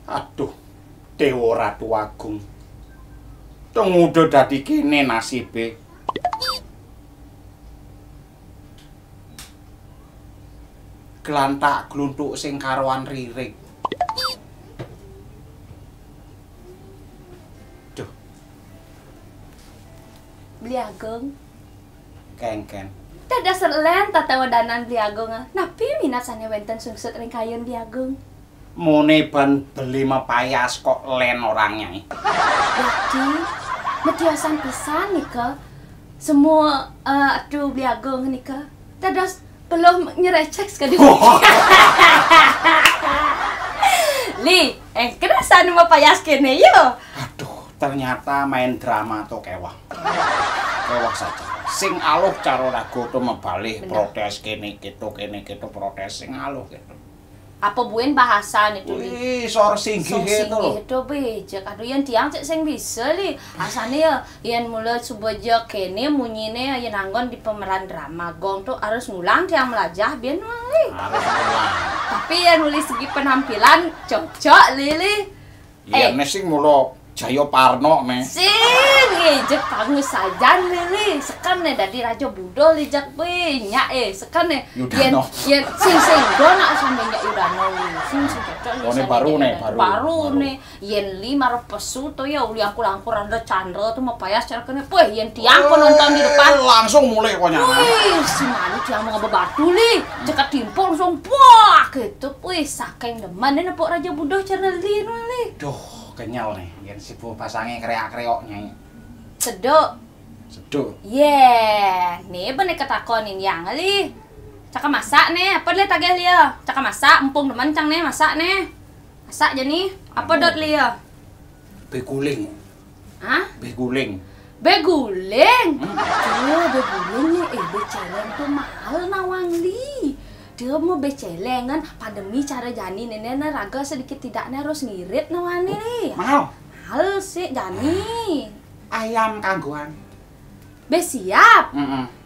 Aduh, Dewa Ratu Agung. Tung udah dadi kene nasibe. Glantak gluntuk sing karoan ririk. Duh. Beli Agung. Ken. Tada selen tata wadanan Beli Agung. Napi minat sane wenten sungsut ring kayun Beli Agung. Mune ban beli mepayas kok len orangnya. Jadi, metiosan pisan nih ke. Semua aduh Beli Agung nih ke. Tada belum nyerecek sekali. Li, kerasan mepayas kene yo. Aduh, ternyata main drama tuh kewah. Kewah saja. Sing aluh cara rago tuh mebalik protes kene gitu protes sing aluh gitu. Apa buen bahasan itu li? Wih, sor singgih itu loh. Itu bejek. Aduh yang tiang cek sing bisa li. Asane ya yang mulai subojo kene munyine yang anggon di pemeran drama gong tuh harus ngulang tiang melajah biar li. Harus ngulang. Tapi yang nulis segi penampilan cocok li. Iya sing mulo Jayo Parno me. Sing ejek pangus sajan li. Sekan ne dari Raja Budo li jak banyak sekan ne. Yudano. Yen sing dona sampe nyak Yudano li. Sing cocok li. Oh, baru ne. Yen li marah pesu to ya uli angkur anda Chandra tuh mau payas cara kene. Weh yen tiang penonton di depan langsung mulai pokoknya. Wih, si mani tiang mau ngebebatu li. Cekat timpul langsung puah gitu. Wih, saking demen ne nepok Raja Budo cara li. Duh. Kenyal nih, yang sibu pasangnya kreak-kreoknya. Seduk. Nih bener ketakonin yang li. Caka masak nih, apa dia tagih lia? Caka masak, empung teman cang nih masak nih. Masak jadi apa dot lia? Beguling. Hah? Beguling. Beguling nih, beceleng tuh mahal nawang li. Dia mau becelengan pandemi cara jani nenek raga sedikit tidaknya harus ngirit nawani nih. Mahal sih jani. Ayam kangguan. Besiap.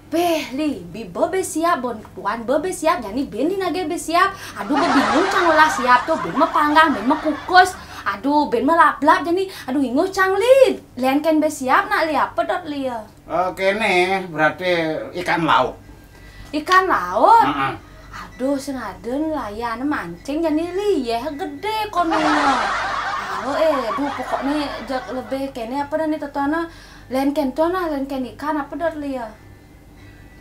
Beh li, bibo besiap bon tuan besiap jani ben nage besiap. Aduh bingung cang olah siap tuh ben panggang ben kukus. Aduh ben lap-lap jani. Aduh inguh cang li. Len ken besiap nak li apa dot li ya? Oke nih, berarti ikan laut. Ikan laut? Aduh, sengaden layan mancing jadi liye gede kononnya. Aduh pokoknya jak lebih kene apa nih tetona len ken ikan apa dot liya.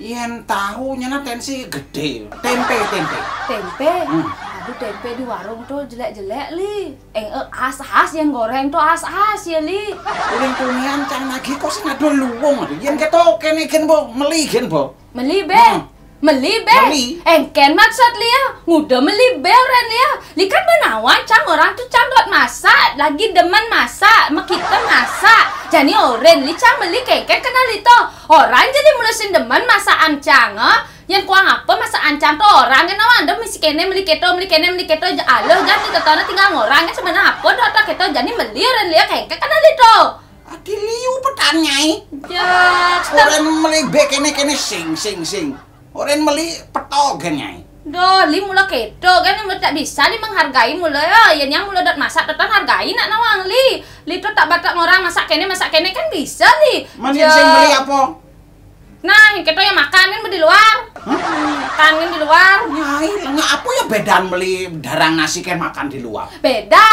Yen tahu nyana tensi gede. Tempe. Aduh tempe di warung tuh jelek-jelek li. As yang goreng tuh as ya li. Uling kumian cang lagi kok sing ado luwung. Yen ketok kene gen bo meli gen bo. Meli be. Meli be, engken maksud lia, ngudah meli be orang lia. Li kan benawan cang orang tuh cang dot masak, lagi demen masak, mak kita masak. Jadi orang li cang meli kengken kenal itu. Orang jadi mulusin demen masak ancang, yang kuang apa masak ancang tuh orang kan nawan anda mesti kene meli keto, aloh jadi tetona tinggal ngorang kan sebenarnya apa dot keto jadi meli orang lia kengken kenal itu. Adi liu petanyai. Ya, orang meli be kene sing. Orang meli petogen nyai. Doh, li mula keto kan mula tak bisa li menghargai mula ya. Yang mula dot masak dotan hargai nak nawang li. Li tu tak batak orang masak kene kan bisa li. Manin sing beli apa? Nah, yang keto yang makan kan di luar. Makan kan di luar. Nyai, apa ya bedaan beli darang nasi kan makan di luar? Beda.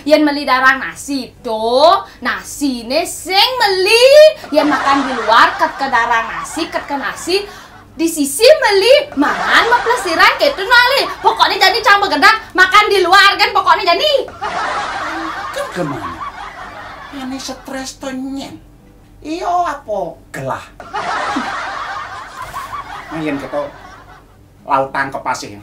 Yang meli darang nasi tuh, nasi ne sing meli. Yang makan di luar ket ke darang nasi, ket ke nasi. Di sisi meli mangan mau plesiran gitu nali. Pokoknya jadi cang begedak makan di luar kan pokoknya jadi. Kan gimana? Ini stres tuh nyen. Iyo apa gelah. Ayen kita laut tangkep asih.